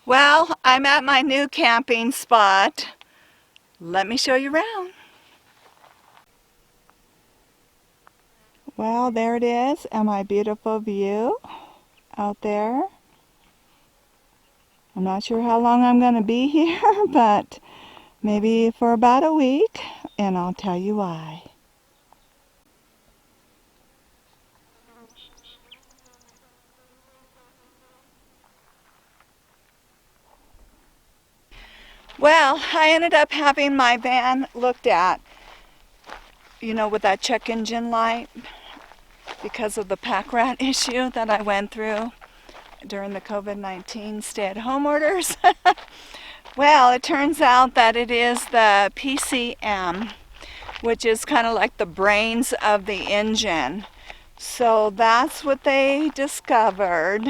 Well, I'm at my new camping spot. Let me show you around. Well, there it is, and my beautiful view out there. I'm not sure how long I'm going to be here, but maybe for about a week, and I'll tell you why. Well, I ended up having my van looked at, with that check engine light because of the pack rat issue that I went through during the COVID-19 stay-at-home orders. Well, it turns out that it is the PCM, which is kind of like the brains of the engine. So that's what they discovered,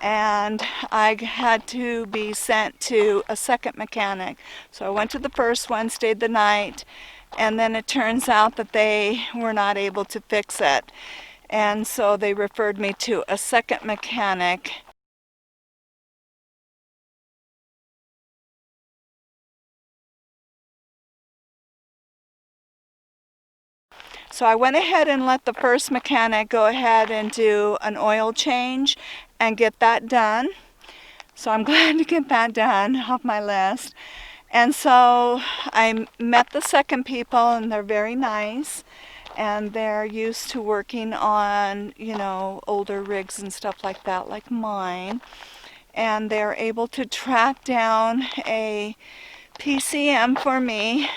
and I had to be sent to a second mechanic. So I went to the first one, stayed the night, and then it turns out that they were not able to fix it. And so they referred me to a second mechanic. So I went ahead and let the first mechanic go ahead and do an oil change and get that done. So I'm glad to get that done off my list. And so I met the second people, and they're very nice. And they're used to working on, older rigs and stuff like that, like mine. And they're able to track down a PCM for me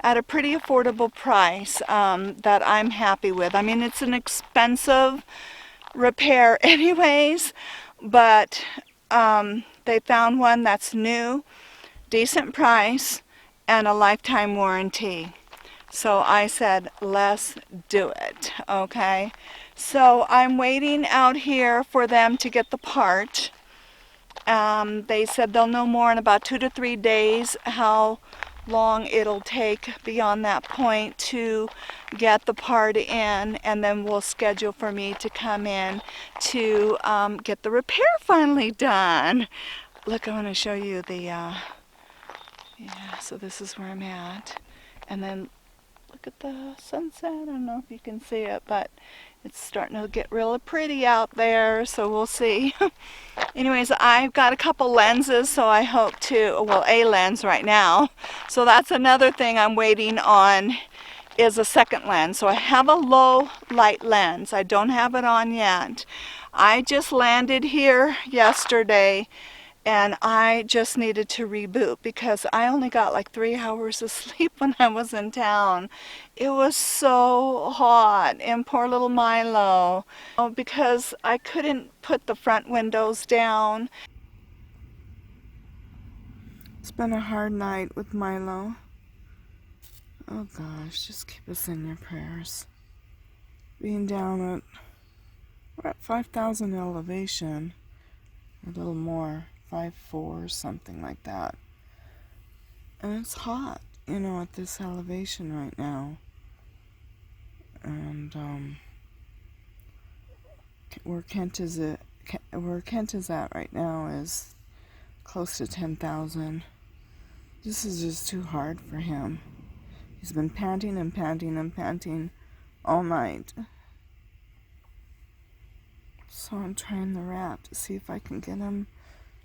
at a pretty affordable price that I'm happy with. I mean, it's an expensive repair anyways, but they found one that's new, decent price, and a lifetime warranty. So I said, let's do it, okay? So I'm waiting out here for them to get the part. They said they'll know more in about 2 to 3 days how long it'll take beyond that point to get the part in, and then we'll schedule for me to come in to get the repair finally done. Look, I want to show you the, so this is where I'm at, and then look at the sunset. I don't know if you can see it, but it's starting to get really pretty out there, so we'll see. Anyways, I've got a couple lenses, so I hope to, well, a lens right now. So that's another thing I'm waiting on, is a second lens. So I have a low light lens. I don't have it on yet. I just landed here yesterday, and I just needed to reboot because I only got like 3 hours of sleep when I was in town. It was so hot, and poor little Milo, because I couldn't put the front windows down. It's been a hard night with Milo. Oh gosh, just keep us in your prayers. Being down at, we're at 5,000 elevation, a little more. 5'4", something like that. And it's hot, at this elevation right now. And where Kent is at right now is close to 10,000. This is just too hard for him. He's been panting and panting and panting all night. So I'm trying the wrap to see if I can get him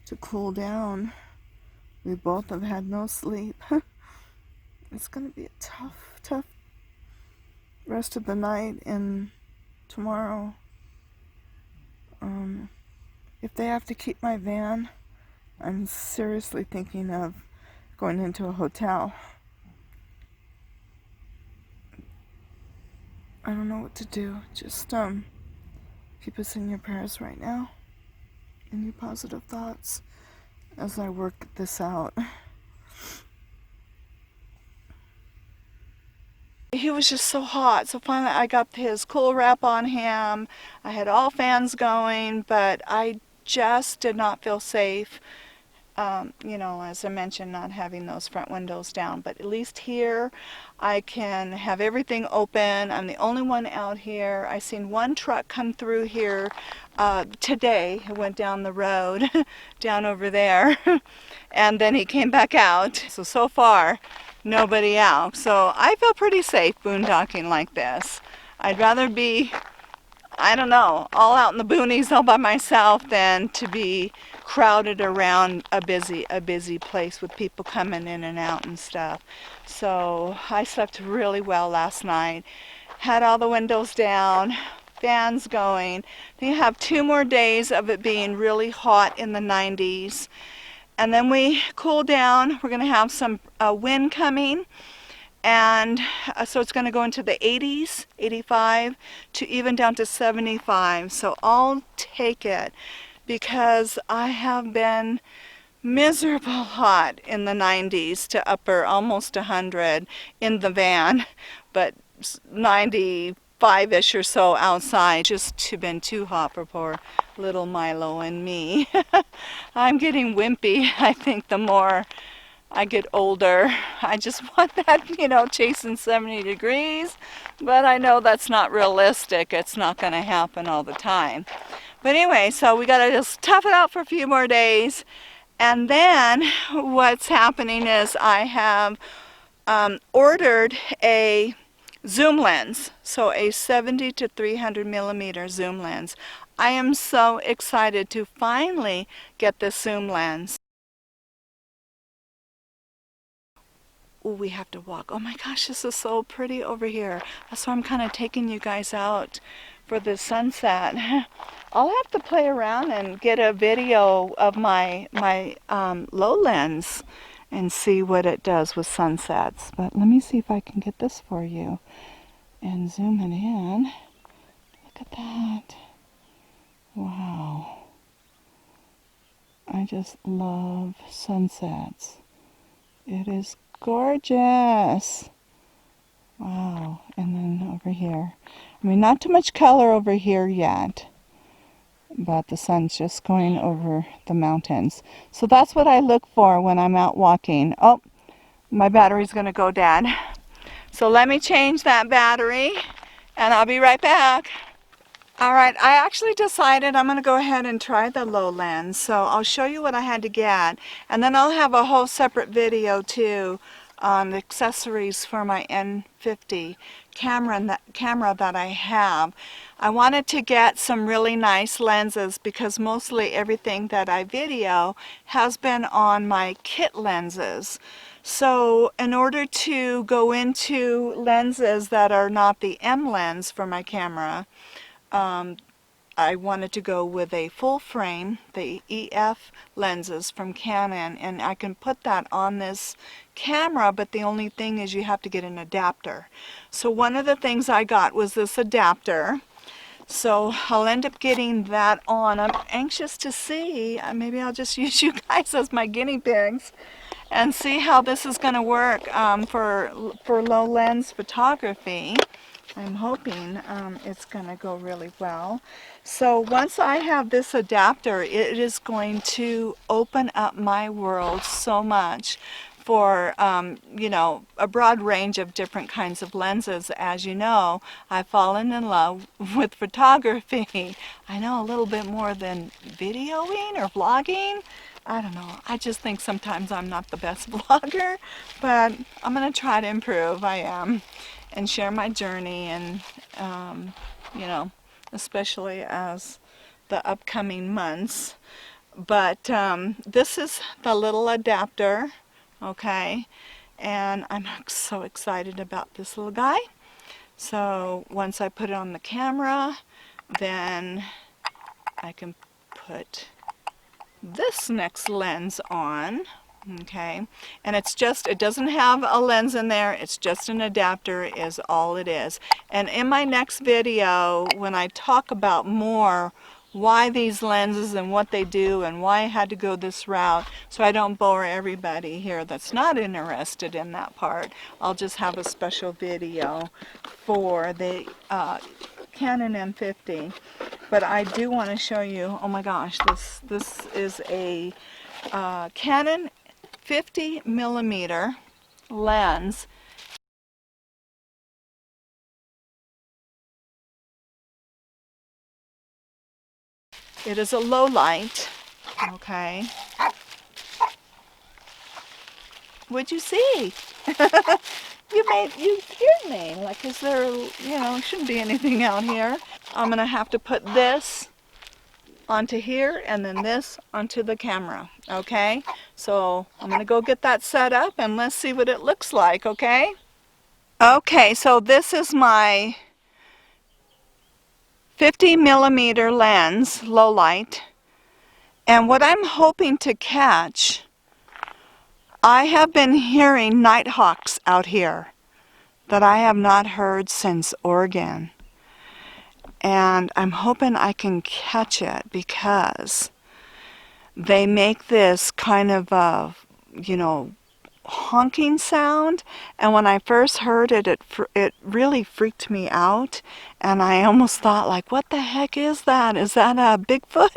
to cool down. We both have had no sleep. It's going to be a tough rest of the night and tomorrow. If they have to keep my van, I'm seriously thinking of going into a hotel. I don't know what to do. Just keep us in your prayers right now, and your positive thoughts as I work this out. He was just so hot, so finally I got his cool wrap on him. I had all fans going, but I just did not feel safe you know, as I mentioned, not having those front windows down. But at least here I can have everything open. I'm the only one out here. I seen one truck come through here today. He went down the road, down over there, and then he came back out. So far, nobody out. So I feel pretty safe boondocking like this. I'd rather be, I don't know, all out in the boonies all by myself than to be crowded around a busy place with people coming in and out and stuff. So I slept really well last night. Had all the windows down, fans going. Then you have 2 more days of it being really hot in the 90s. And then we cool down. We're going to have some wind coming. And so it's going to go into the 80s, 85, to even down to 75. So I'll take it because I have been miserable hot in the 90s to upper almost 100 in the van, but 95-ish or so outside. Just been too hot for poor little Milo and me. I'm getting wimpy, I think, the more I get older. I just want that, you know, chasing 70 degrees, but I know that's not realistic. It's not going to happen all the time. But anyway, so we got to just tough it out for a few more days. And then what's happening is I have ordered a zoom lens, so a 70 to 300 millimeter zoom lens. I am so excited to finally get this zoom lens. Ooh, we have to walk. Oh my gosh, this is so pretty over here. That's why I'm kind of taking you guys out for the sunset. I'll have to play around and get a video of my low lens and see what it does with sunsets. But let me see if I can get this for you and zoom it in. Look at that. Wow. I just love sunsets. It is gorgeous. Wow. And then over here. I mean, not too much color over here yet, but the sun's just going over the mountains. So that's what I look for when I'm out walking. Oh, my battery's going to go dead. So let me change that battery and I'll be right back. All right, I actually decided I'm going to go ahead and try the low lens. So I'll show you what I had to get, and then I'll have a whole separate video too on the accessories for my N50 camera that I have. I wanted to get some really nice lenses because mostly everything that I video has been on my kit lenses. So in order to go into lenses that are not the M lens for my camera, I wanted to go with a full frame, the EF lenses from Canon, and I can put that on this camera, but the only thing is you have to get an adapter. So one of the things I got was this adapter. So I'll end up getting that on. I'm anxious to see, maybe I'll just use you guys as my guinea pigs and see how this is going to work for low lens photography. I'm hoping it's going to go really well. So once I have this adapter, it is going to open up my world so much for, you know, a broad range of different kinds of lenses. As you know, I've fallen in love with photography. I know a little bit more than videoing or vlogging. I don't know. I just think sometimes I'm not the best vlogger, but I'm going to try to improve. I am. And share my journey, and you know, especially as the upcoming months. But this is the little adapter, okay, and I'm so excited about this little guy. So once I put it on the camera, then I can put this next lens on. Okay, and it's just, it doesn't have a lens in there, it's just an adapter is all it is. And in my next video, when I talk about more why these lenses and what they do and why I had to go this route, so I don't bore everybody here that's not interested in that part, I'll just have a special video for the Canon M50. But I do want to show you, oh my gosh, this is a Canon 50 millimeter lens. It is a low light, okay? What'd you see? You scared me. Like, is there, shouldn't be anything out here. I'm gonna have to put this onto here and then this onto the camera, okay? So I'm gonna go get that set up and let's see what it looks like, okay? Okay, so this is my 50 millimeter lens, low light, and what I'm hoping to catch, I have been hearing nighthawks out here that I have not heard since Oregon. And I'm hoping I can catch it because they make this kind of a, honking sound. And when I first heard it, it really freaked me out. And I almost thought, like, what the heck is that? Is that a Bigfoot,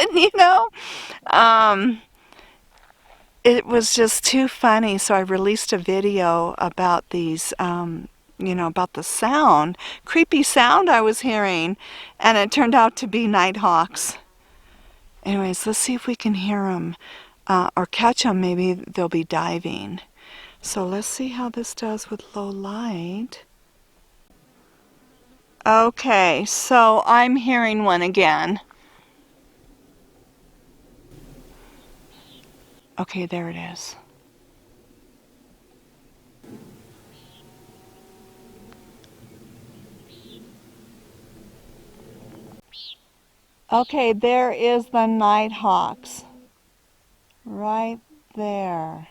It was just too funny, so I released a video about these, about the sound, creepy sound I was hearing, and it turned out to be nighthawks. Anyways, let's see if we can hear them or catch them. Maybe they'll be diving. So let's see how this does with low light. Okay, so I'm hearing one again. Okay, there it is. Okay, there is the nighthawks. Right there.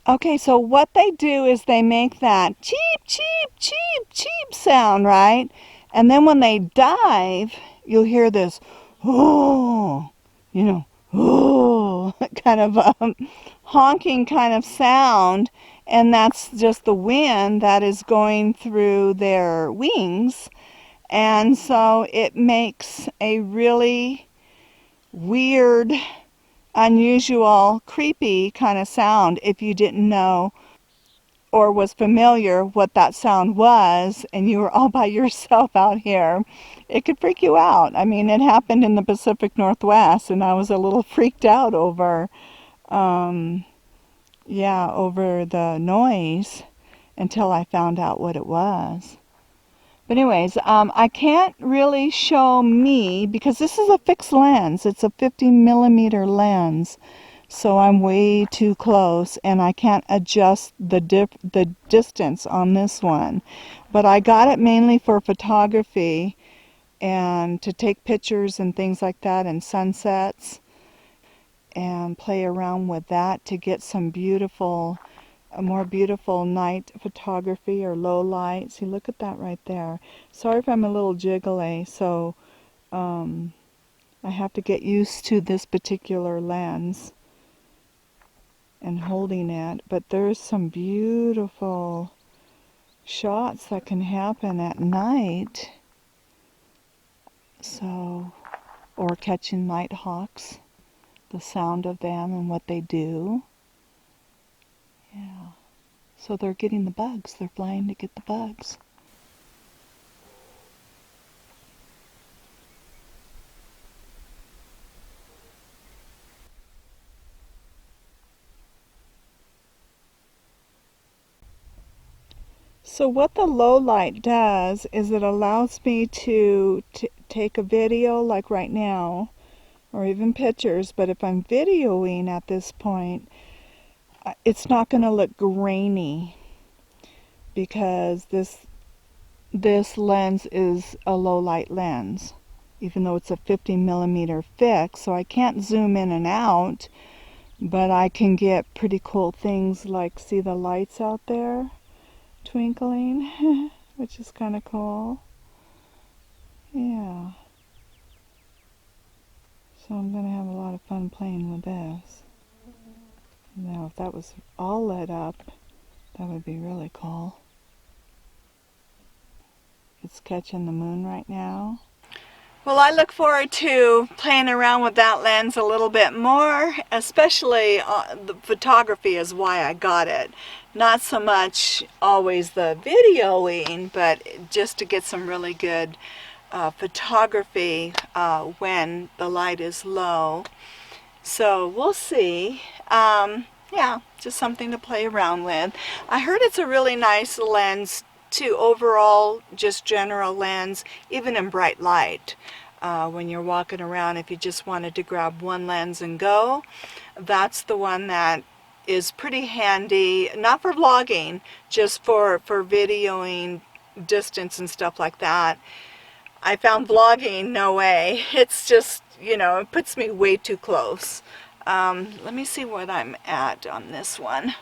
Okay, so what they do is they make that cheep, cheep, cheep, cheep sound, right? And then when they dive, you'll hear this, oh, oh, kind of honking kind of sound. And that's just the wind that is going through their wings. And so it makes a really weird, unusual, creepy kind of sound if you didn't know or was familiar what that sound was and you were all by yourself out here. It could freak you out. I mean, it happened in the Pacific Northwest and I was a little freaked out over over the noise until I found out what it was. But anyways, I can't really show me because this is a fixed lens. It's a 50 millimeter lens. So I'm way too close and I can't adjust the distance on this one. But I got it mainly for photography and to take pictures and things like that and sunsets and play around with that to get some more beautiful night photography or low light. See, look at that right there. Sorry if I'm a little jiggly, so I have to get used to this particular lens and holding it. But there's some beautiful shots that can happen at night. So, or catching nighthawks, the sound of them and what they do. Yeah. So they're getting the bugs. They're flying to get the bugs. So what the low light does is it allows me to take a video like right now, or even pictures, but if I'm videoing at this point, it's not going to look grainy because this lens is a low light lens, even though it's a 50 millimeter fix, so I can't zoom in and out, but I can get pretty cool things like see the lights out there twinkling, which is kind of cool. Yeah. So I'm going to have a lot of fun playing with this. Now if that was all lit up, that would be really cool. It's catching the moon right now. Well, I look forward to playing around with that lens a little bit more, especially the photography is why I got it. Not so much always the videoing, but just to get some really good photography when the light is low. So we'll see. Yeah, just something to play around with. I heard it's a really nice lens too, overall, just general lens, even in bright light. When you're walking around, if you just wanted to grab one lens and go, that's the one that is pretty handy, not for vlogging, just for videoing distance and stuff like that. I found vlogging, no way. It's just, you know, it puts me way too close. Let me see what I'm at on this one.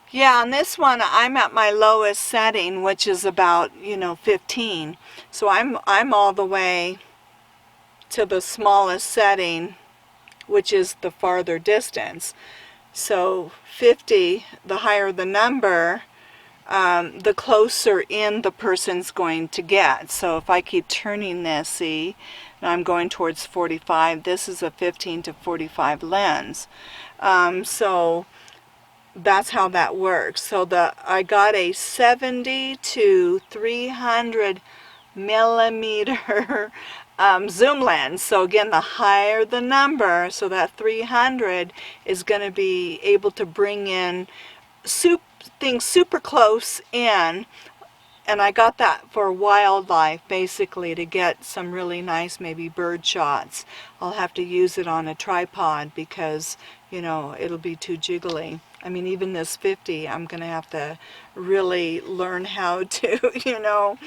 Yeah, on this one I'm at my lowest setting, which is about, 15. So I'm all the way to the smallest setting, which is the farther distance. So 50, the higher the number, the closer in the person's going to get. So if I keep turning this, see, I'm going towards 45. This is a 15 to 45 lens. So that's how that works. So I got a 70 to 300 millimeter zoom lens. So again, the higher the number, so that 300 is going to be able to bring in things super close in. And I got that for wildlife, basically, to get some really nice maybe bird shots. I'll have to use it on a tripod because, it'll be too jiggly. I mean, even this 50, I'm going to have to really learn how to,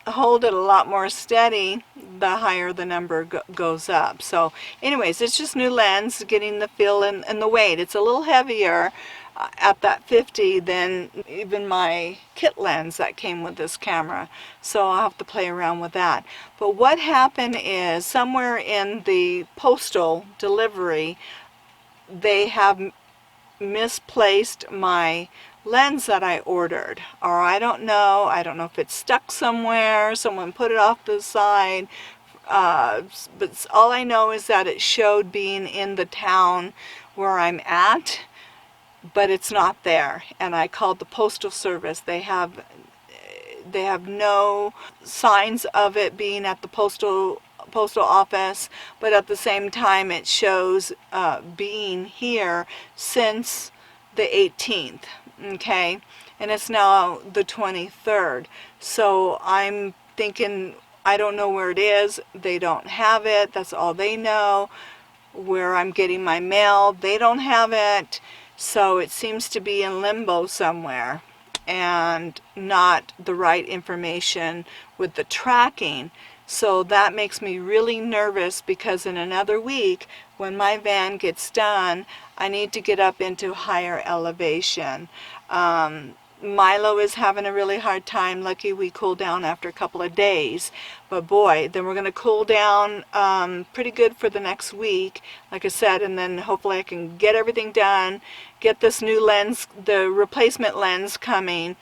hold it a lot more steady the higher the number goes up. So anyways, it's just new lens, getting the feel and the weight. It's a little heavier at that 50 than even my kit lens that came with this camera. So I'll have to play around with that. But what happened is somewhere in the postal delivery, they have misplaced my lens that I ordered, or I don't know if it's stuck somewhere, someone put it off to the side, but all I know is that it showed being in the town where I'm at, but it's not there. And I called the postal service. They have no signs of it being at the postal office, but at the same time it shows being here since the 18th. Okay, and it's now the 23rd. So I'm thinking, I don't know where it is. They don't have it. That's all they know. Where I'm getting my mail, they don't have it. So it seems to be in limbo somewhere and not the right information with the tracking. So that makes me really nervous, because in another week, when my van gets done, I need to get up into higher elevation. Milo is having a really hard time. Lucky we cooled down after a couple of days. But boy, then we're going to cool down pretty good for the next week, like I said, and then hopefully I can get everything done, get this new lens, the replacement lens coming,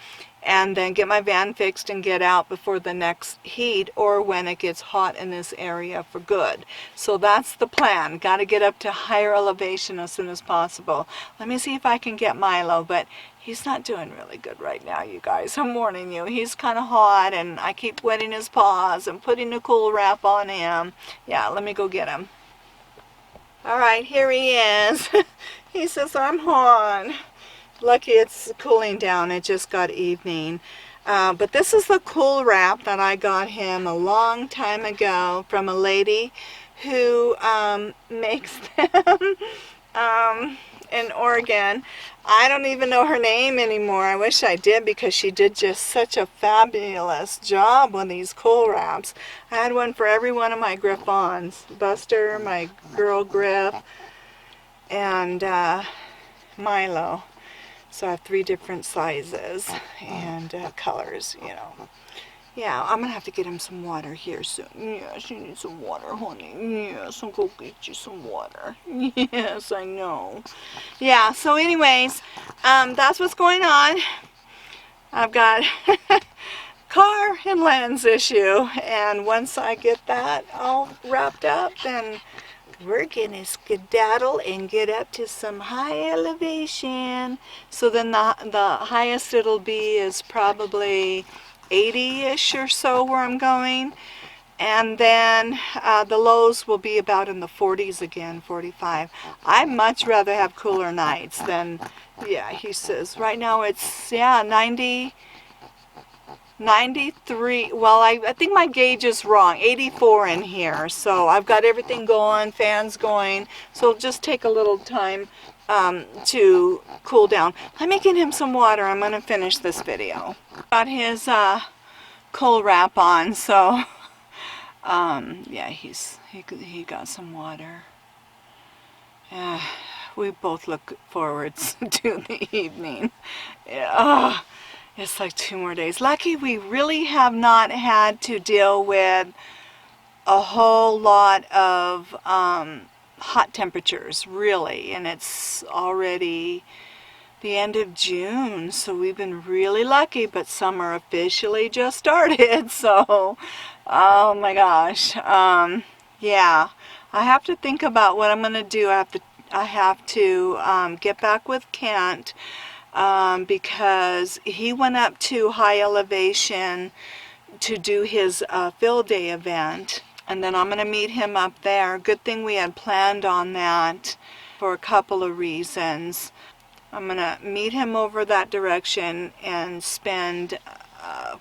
and then get my van fixed and get out before the next heat, or when it gets hot in this area for good. So that's the plan. Got to get up to higher elevation as soon as possible. Let me see if I can get Milo, but he's not doing really good right now, you guys. I'm warning you. He's kind of hot, and I keep wetting his paws and putting a cool wrap on him. Yeah, let me go get him. All right, here he is. He says, I'm hot. Lucky it's cooling down. It just got evening. But this is the cool wrap that I got him a long time ago from a lady who makes them in Oregon. I don't even know her name anymore. I wish I did, because she did just such a fabulous job with these cool wraps. I had one for every one of my Griffons. Buster, my girl Griff, and Milo. So I have 3 different sizes and colors, Yeah, I'm gonna have to get him some water here soon. Yes, you need some water, honey. Yes, I'll go get you some water. Yes, I know. Yeah, so anyways, that's what's going on. I've got car and lens issue, and once I get that all wrapped up, then we're gonna skedaddle and get up to some high elevation. So then the highest it'll be is probably 80-ish or so where I'm going, and then the lows will be about in the 40s again, 45. I'd much rather have cooler nights than, yeah, he says right now it's 93. Well, I think my gauge is wrong. 84 in here. So I've got everything going, fans going. So it'll just take a little time to cool down. Let me get him some water. I'm going to finish this video. Got his cold wrap on, so yeah, he got some water. We both look forward to the evening. Yeah. It's like 2 more days. Lucky we really have not had to deal with a whole lot of hot temperatures, really. And it's already the end of June, so we've been really lucky, but summer officially just started. So, oh my gosh. Yeah, I have to think about what I'm going to do. I have to get back with Kent. Because he went up to high elevation to do his field day event, and then I'm going to meet him up there. Good thing we had planned on that for a couple of reasons. I'm going to meet him over that direction and spend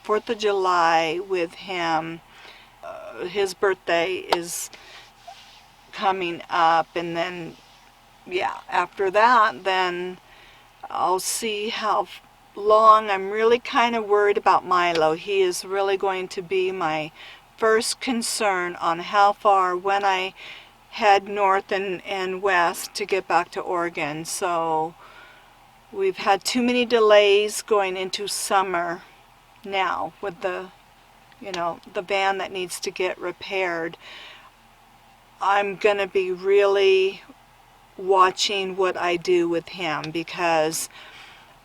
4th of July with him. His birthday is coming up, and then, yeah, after that, then I'll see how long. I'm really kind of worried about Milo. He is really going to be my first concern on how far when I head north and west to get back to Oregon. So we've had too many delays going into summer now with the, the van that needs to get repaired. I'm going to be really watching what I do with him, because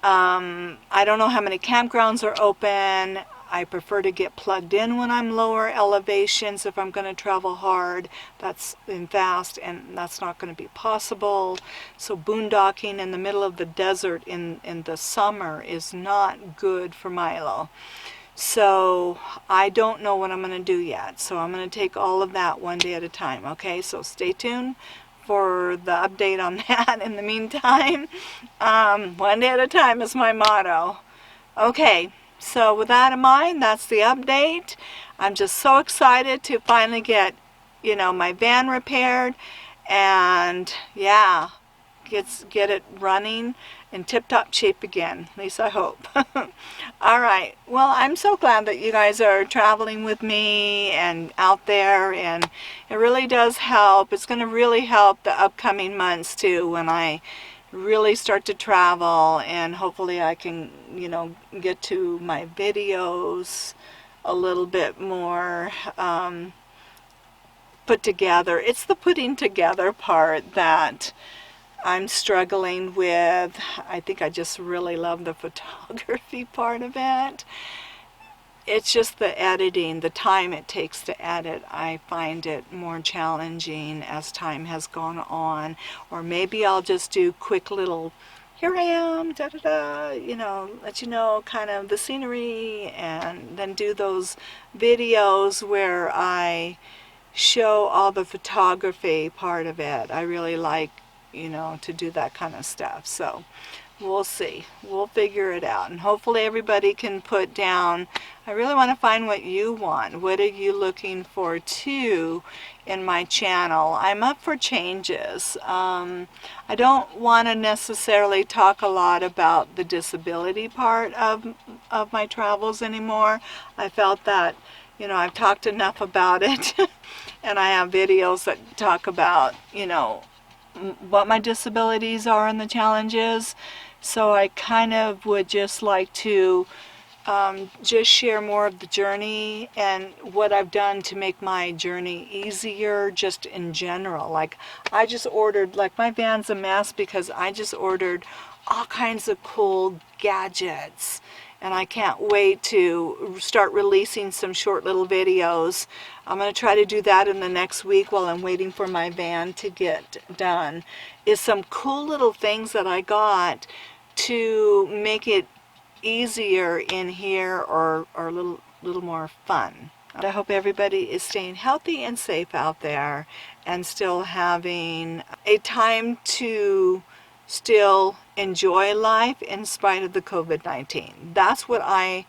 I don't know how many campgrounds are open. I prefer to get plugged in when I'm lower elevations if I'm going to travel hard. That's fast, and that's not going to be possible. So boondocking in the middle of the desert in the summer is not good for Milo. So I don't know what I'm going to do yet. So I'm going to take all of that one day at a time. Okay, so stay tuned for the update on that. In the meantime, one day at a time is my motto. Okay, so with that in mind, that's the update. I'm just so excited to finally get, my van repaired, and yeah, get it running in tip-top shape again. At least I hope. All right. Well, I'm so glad that you guys are traveling with me and out there, and it really does help. It's going to really help the upcoming months too, when I really start to travel, and hopefully I can, get to my videos a little bit more put together. It's the putting together part that I'm struggling with. I think I just really love the photography part of it. It's just the editing, the time it takes to edit. I find it more challenging as time has gone on. Or maybe I'll just do quick little, here I am, da da da, let you know kind of the scenery, and then do those videos where I show all the photography part of it. I really like to do that kind of stuff. So we'll see. We'll figure it out. And hopefully everybody can put down, I really want to find what you want. What are you looking for too in my channel? I'm up for changes. I don't want to necessarily talk a lot about the disability part of my travels anymore. I felt that, I've talked enough about it. And I have videos that talk about, what my disabilities are and the challenges. So I kind of would just like to just share more of the journey and what I've done to make my journey easier just in general. Like I just ordered, like my van's a mess because I just ordered all kinds of cool gadgets. And I can't wait to start releasing some short little videos. I'm going to try to do that in the next week while I'm waiting for my van to get done. Is some cool little things that I got to make it easier in here or a little more fun. I hope everybody is staying healthy and safe out there and still having a time to still enjoy life in spite of the COVID-19. That's what I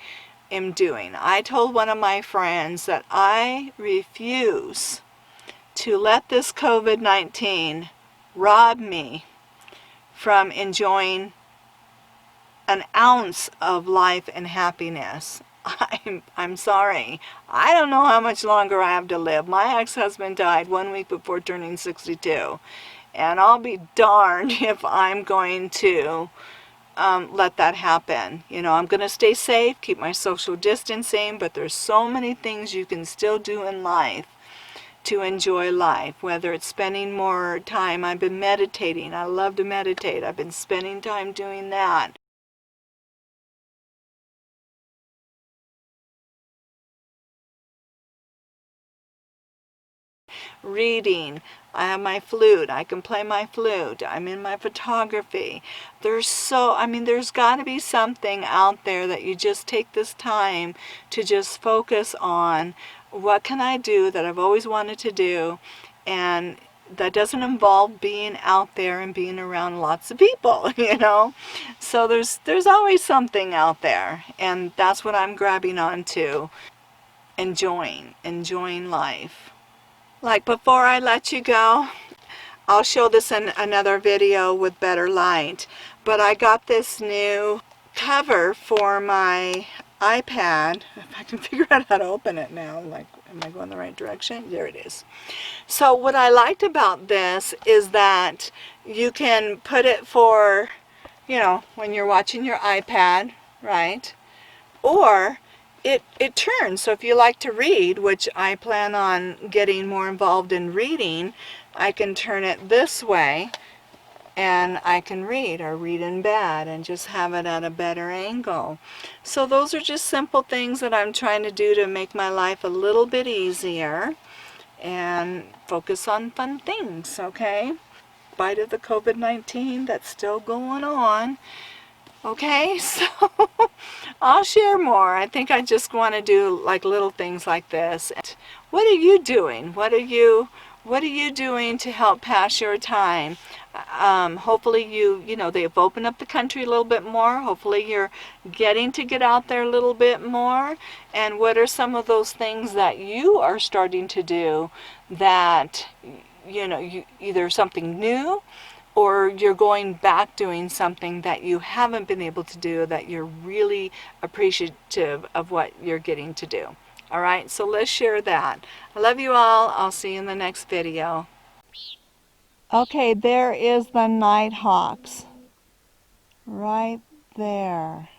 am doing. I told one of my friends that I refuse to let this COVID-19 rob me from enjoying an ounce of life and happiness. I'm sorry. I don't know how much longer I have to live. My ex-husband died 1 week before turning 62. And I'll be darned if I'm going to let that happen. You know, I'm going to stay safe, keep my social distancing, but there's so many things you can still do in life to enjoy life, whether it's spending more time. I've been meditating. I love to meditate. I've been spending time doing that. Reading. I have my flute. I can play my flute. I'm in my photography. There's got to be something out there that you just take this time to just focus on. What can I do that I've always wanted to do, and that doesn't involve being out there and being around lots of people, you know? So there's always something out there, and that's what I'm grabbing onto. Enjoying life. Like before I let you go, I'll show this in another video with better light, but I got this new cover for my iPad. If I can figure out how to open it now, like, am I going the right direction? There it is. So what I liked about this is that you can put it for, you know, when you're watching your iPad, right? Or it turns. So if you like to read, which I plan on getting more involved in reading, I can turn it this way and I can read, or read in bed and just have it at a better angle. So those are just simple things that I'm trying to do to make my life a little bit easier and focus on fun things, okay? In spite of the COVID-19 that's still going on. Okay, so I'll share more. I think I just want to do like little things like this. What are you doing? What are you doing to help pass your time? Hopefully you know, they've opened up the country a little bit more. Hopefully you're getting to get out there a little bit more. And what are some of those things that you are starting to do that, you know, either something new, or you're going back doing something that you haven't been able to do, that you're really appreciative of what you're getting to do. All right, so let's share that. I love you all. I'll see you in the next video. Okay, there is the Nighthawks right there.